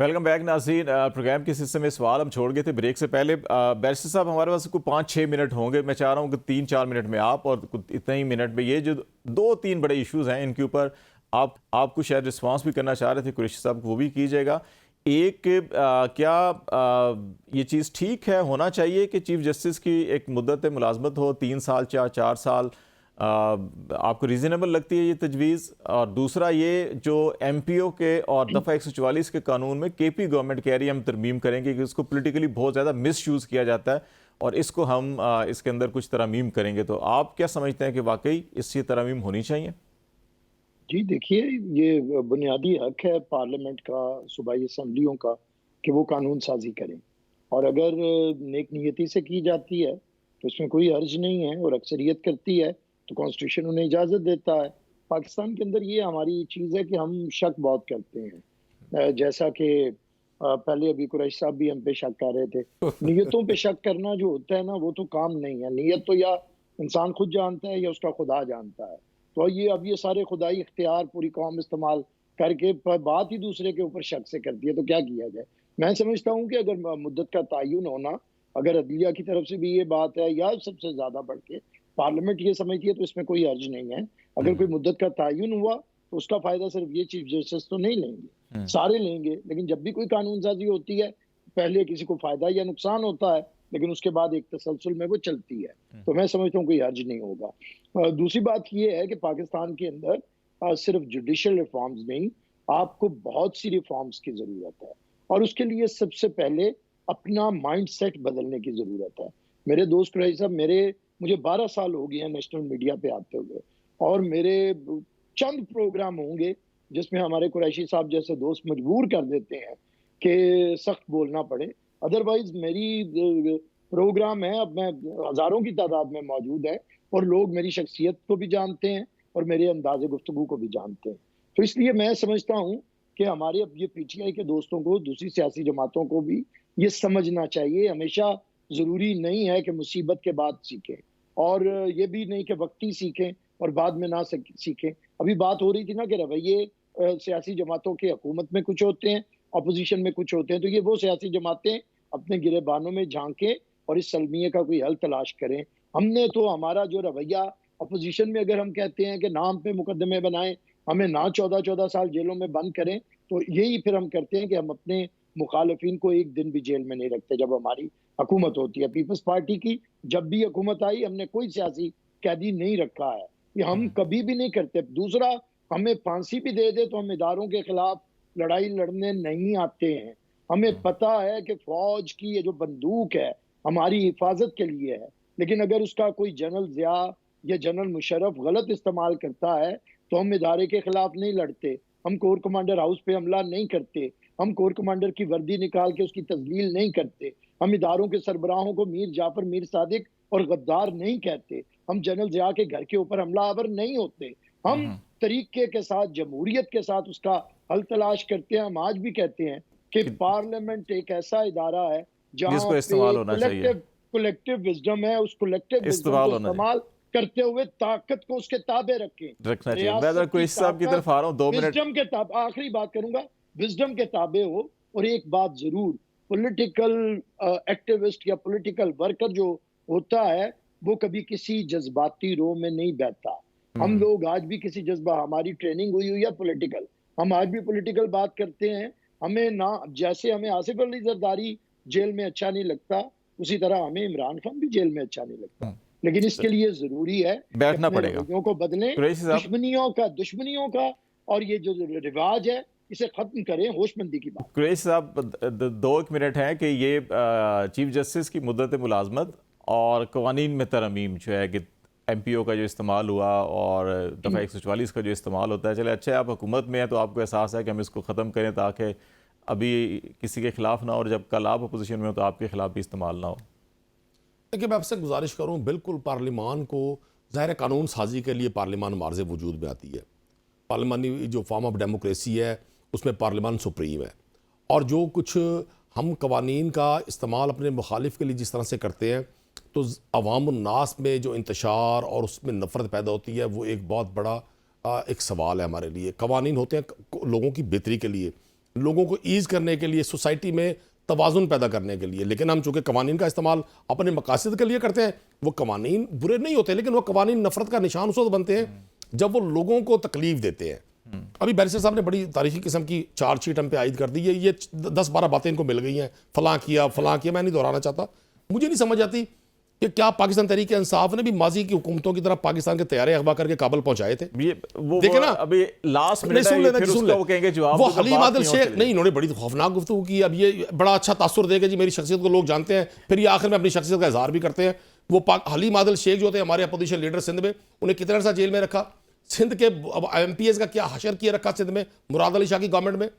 Welcome back नाज़रीन। Programme के सिलसिले में सवाल हम छोड़ गए थे ब्रेक से पहले। बैरिस्टर साहब, हमारे पास कोई 5-6 मिनट होंगे। मैं चाह रहा हूँ कि 3-4 मिनट में आप और इतने ही मिनट में ये जो 2-3 बड़े इश्यूज़ हैं इनके ऊपर आपको शायद रिस्पांस भी करना चाह रहे थे कुरैशी साहब को, वो भी कीजिएगा। एक क्या ये चीज़ ठीक है, होना चाहिए कि चीफ जस्टिस की एक मुद्दत मुलाजमत हो 3 साल 4 साल, आपको रीज़नेबल लगती है ये तजवीज़? और दूसरा ये जो MPO के और दफ़ा 144 के कानून में KP गवर्नमेंट कह रही है हम तरमीम करेंगे कि इसको पोलिटिकली बहुत ज़्यादा मिस यूज़ किया जाता है और इसको हम इसके अंदर कुछ तरमीम करेंगे, तो आप क्या समझते हैं कि वाकई इसकी तरमीम होनी चाहिए? जी देखिए, ये बुनियादी हक है पार्लियामेंट का, सूबाई असम्बलियों का कि वो कानून साज़ी करें। और अगर नेक नियति से की जाती है तो उसमें कोई हर्ज नहीं है, और अक्सरियत करती है तो कॉन्स्टिट्यूशन उन्हें इजाज़त देता है। पाकिस्तान के अंदर ये हमारी चीज़ है कि हम शक बहुत करते हैं। जैसा कि पहले अभी कुरैशी साहब भी हम पे शक कर रहे थे। नियतों पे शक करना जो होता है ना, वो तो काम नहीं है। नियत तो या इंसान खुद जानता है या उसका खुदा जानता है। तो ये अब ये सारे खुदाई इख्तियार पूरी कौम इस्तेमाल करके बात ही दूसरे के ऊपर शक से करती है, तो क्या किया जाए? मैं समझता हूँ कि अगर मुद्दत का तयन होना, अगर अदलिया की तरफ से भी ये बात है या सबसे ज़्यादा बढ़ के पार्लियामेंट ये समझती है, तो इसमें कोई हर्ज नहीं है। अगर कोई मुद्दत का तयन हुआ तो उसका फ़ायदा सिर्फ ये चीफ जस्टिस तो नहीं लेंगे, सारे लेंगे। लेकिन जब भी कोई कानून साज़ी होती है, पहले किसी को फ़ायदा या नुकसान होता है, लेकिन उसके बाद एक तसलसल में वो चलती है। तो मैं समझता हूँ कोई हर्ज नहीं होगा। दूसरी बात ये है कि पाकिस्तान के अंदर सिर्फ जुडिशियल रिफॉर्म्स नहीं, आपको बहुत सी रिफॉर्म्स की ज़रूरत है, और उसके लिए सबसे पहले अपना माइंडसेट बदलने की ज़रूरत है। मेरे दोस्त कुरैशी साहब, मुझे 12 साल हो गए हैं नेशनल मीडिया पे आते हुए, और मेरे चंद प्रोग्राम होंगे जिसमें हमारे कुरैशी साहब जैसे दोस्त मजबूर कर देते हैं कि सख्त बोलना पड़े। अदरवाइज मेरी प्रोग्राम है, अब मैं हज़ारों की तादाद में मौजूद है, और लोग मेरी शख्सियत को भी जानते हैं और मेरे अंदाज़े गुफ्तगू को भी जानते हैं। तो इसलिए मैं समझता हूँ कि हमारे अब ये PTI के दोस्तों को, दूसरी सियासी जमातों को भी ये समझना चाहिए। हमेशा ज़रूरी नहीं है कि मुसीबत के बाद सीखें, और ये भी नहीं कि वक्ती सीखें और बाद में ना सीखें। अभी बात हो रही थी ना कि रवैये सियासी जमातों के हुकूमत में कुछ होते हैं, अपोजिशन में कुछ होते हैं। तो ये वो सियासी जमातें अपने गिरेबानों में झांकें और इस सलमिये का कोई हल तलाश करें। हमने तो हमारा जो रवैया अपोजिशन में, अगर हम कहते हैं कि नाम पे मुकदमे बनाएं, हमें ना 14-14 साल जेलों में बंद करें, तो यही फिर हम करते हैं कि हम अपने मुखालिफिन को एक दिन भी जेल में नहीं रखते जब हमारी हुकूमत होती है। पीपल्स पार्टी की जब भी हुकूमत आई, हमने कोई सियासी कैदी नहीं रखा है, ये हम कभी भी नहीं करते। दूसरा, हमें फांसी भी दे दे तो हम इदारों के खिलाफ लड़ाई लड़ने नहीं आते हैं। हमें पता है कि फौज की ये जो बंदूक है हमारी हिफाजत के लिए है, लेकिन अगर उसका कोई जनरल ज़िया या जनरल मुशर्रफ गलत इस्तेमाल करता है तो हम इदारे के खिलाफ नहीं लड़ते, हम कोर कमांडर हाउस पे हमला नहीं करते, हम कोर कमांडर की वर्दी निकाल के उसकी तस्लील नहीं करते, हम इदारों के सरबराहों को मीर जाफर, मीर सादिक और गद्दार नहीं कहते, हम जनरल ज़िया के घर के ऊपर हमलावर नहीं होते। हम तरीके के साथ, जमहूरियत के साथ उसका हल तलाश करते हैं। हम आज भी कहते हैं कि पार्लियामेंट एक ऐसा इदारा है जहाँ जिसको पे इस्तेमाल होना चाहिए, कलेक्टिव विजडम है। उस कलेक्टिव विजडम इस्तेमाल को होना चाहिए, इस्तेमाल करते हुए ताकत को उसके ताबे रखें। रखना चाहिए। मैं रियासत की कुरैशी साहब की ताकत तरफ आ रहा हूँ, 2 मिनट। विजडम के ताबे, आखिरी बात करूंगा, विजडम के ताबे हो। और एक बात जरूर, पॉलिटिकल एक्टिविस्ट या पॉलिटिकल वर्कर जो होता है वो कभी किसी जज्बाती रो में नहीं बैठता। हम लोग आज भी किसी जज्बा, हमारी ट्रेनिंग हुई हुई है पॉलिटिकल, हम आज भी पॉलिटिकल बात करते हैं। हमें ना, जैसे हमें आसिफ अली जरदारी जेल में अच्छा नहीं लगता, उसी तरह हमें इमरान खान भी जेल में अच्छा नहीं लगता। लेकिन इसके लिए जरूरी है कि बैठना अपने पड़ेगा रवैयों को बदलें, कुरैशी साहब। दुश्मनियों का और ये जो रिवाज है इसे खत्म करें, होशमंदी की बात। कुरैशी साहब, 2 एक मिनट हैं कि ये चीफ जस्टिस की मुद्दत मुलाजमत और कवानीन में तरमीम जो है कि MPO का जो इस्तेमाल हुआ और दफ़ा 144 का जो इस्तेमाल होता है, चले अच्छा आप हुकूमत में हैं तो आपको एहसास है कि हम इसको ख़त्म करें ताकि अभी किसी के ख़िलाफ़ ना हो और जब कल आप अपोजिशन में हो तो आपके ख़िलाफ़ भी इस्तेमाल ना हो। देखिए, मैं आपसे गुजारिश करूँ, बिल्कुल पार्लिमान को, ज़ाहिर कानून साजी के लिए पार्लिमान मार्ज़ वजूद में आती है। पार्लिमानी जो फॉर्म ऑफ डेमोक्रेसी है उसमें पार्लिमान सुप्रीम है, और जो कुछ हम कवानीन का इस्तेमाल अपने मुखालिफ के लिए जिस तरह से करते हैं, तो अवामुन्नास में जो इंतशार और उसमें नफ़रत पैदा होती है, वो एक बहुत बड़ा एक सवाल है हमारे लिए। कवानीन होते हैं लोगों की बेहतरी के लिए, लोगों को ईज करने के लिए, सोसाइटी में तवाज़ुन पैदा करने के लिए। लेकिन हम चूंकि कवानीन का इस्तेमाल अपने मकासद के लिए करते हैं, वो कवानीन बुरे नहीं होते, लेकिन वो कवानीन नफरत का निशान उस वक्त बनते हैं जब वो लोगों को तकलीफ देते हैं। अभी बैरिस्टर साहब ने बड़ी तारीखी किस्म की चार्जशीट हम पे आयद कर दी है, ये 10-12 बातें इनको मिल गई हैं, फलां किया, मैं नहीं दोहराना चाहता। मुझे नहीं समझ आती कि क्या पाकिस्तान तहरीक इंसाफ ने भी माजी की हुकूमतों की तरह पाकिस्तान के तैयारे अगवा करके काबल पहुंचाए थे? देखे ना, अभी लास्ट मिनट सुन लेना, सुन ले। वो कहेंगे जवाब, वो हलीम आदिल शेख नहीं, इन्होंने बड़ी खौफनाक गुफ्तगू की। अब ये बड़ा अच्छा तासुर देगा जी, मेरी शख्सियत को लोग जानते हैं, फिर ये आखिर में अपनी शख्सियत का इजहार भी करते हैं। वो हलीम आदिल शेख जो थे हमारे अपोजिशन लीडर सिंध में, उन्हें कितने अर्सा जेल में रखा? सिंध के MPs का क्या हशर किया रखा सिंध में मुराद अली शाह की गवर्नमेंट में?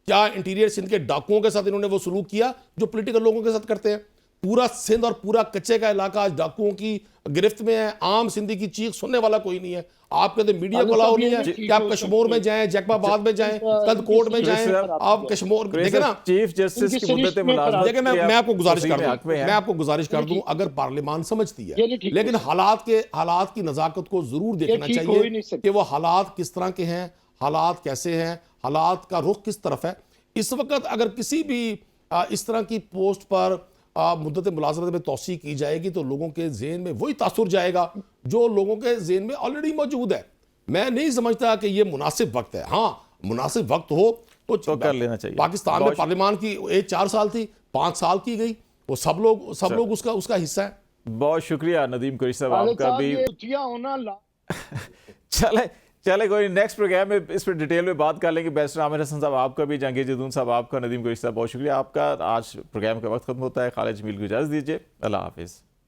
क्या इंटीरियर सिंध के डाकुओं के साथ इन्होंने वो सलूक किया जो पॉलिटिकल लोगों के साथ करते हैं? पूरा सिंध और पूरा कच्चे का इलाका आज डाकुओं की गिरफ्त में है। आम सिंधी की चीख सुनने वाला कोई नहीं है। आप कहते मीडिया को अलाउ नहीं है कि आप कश्मीर में जाएं, जैकबाबाद में जाएं, कदकोट में जाएं, आप कश्मीर देखे ना। चीफ जस्टिस की मुद्दत मुलाज़मत, देखिए मैं आपको गुजारिश कर दूं, अगर पार्लियामान समझती है, लेकिन हालात की नज़ाकत को जरूर देखना चाहिए कि वो हालात किस तरह के हैं, हालात कैसे हैं, हालात का रुख किस तरफ है। इस वक्त अगर किसी भी इस तरह की पोस्ट पर मुद्दत मुलाज़मत में तौसी की जाएगी तो लोगों के ज़हन में वही तासुर जाएगा जो लोगों के ज़हन में ऑलरेडी मौजूद है। मैं नहीं समझता कि ये मुनासिब वक्त है। हाँ, मुनासिब वक्त हो तो कर लेना चाहिए। पाकिस्तान में पार्लियामान की एज 4 साल थी, 5 साल की गई, वो सब लोग उसका हिस्सा है। बहुत शुक्रिया नदीम कुरैशी साहब, आपका भी। चले कोई नेक्स्ट प्रोग्राम में इस पर डिटेल में बात कर लेंगे। बैरिस्टर आमिर हसन साहब आपका भी, जहांगीर जदून साहब आपका, नदीम कुरैशी साहब बहुत शुक्रिया आपका। आज प्रोग्राम का वक्त खत्म होता है। खालिद जमील को इजाज़त दीजिए। अल्लाह हाफिज़।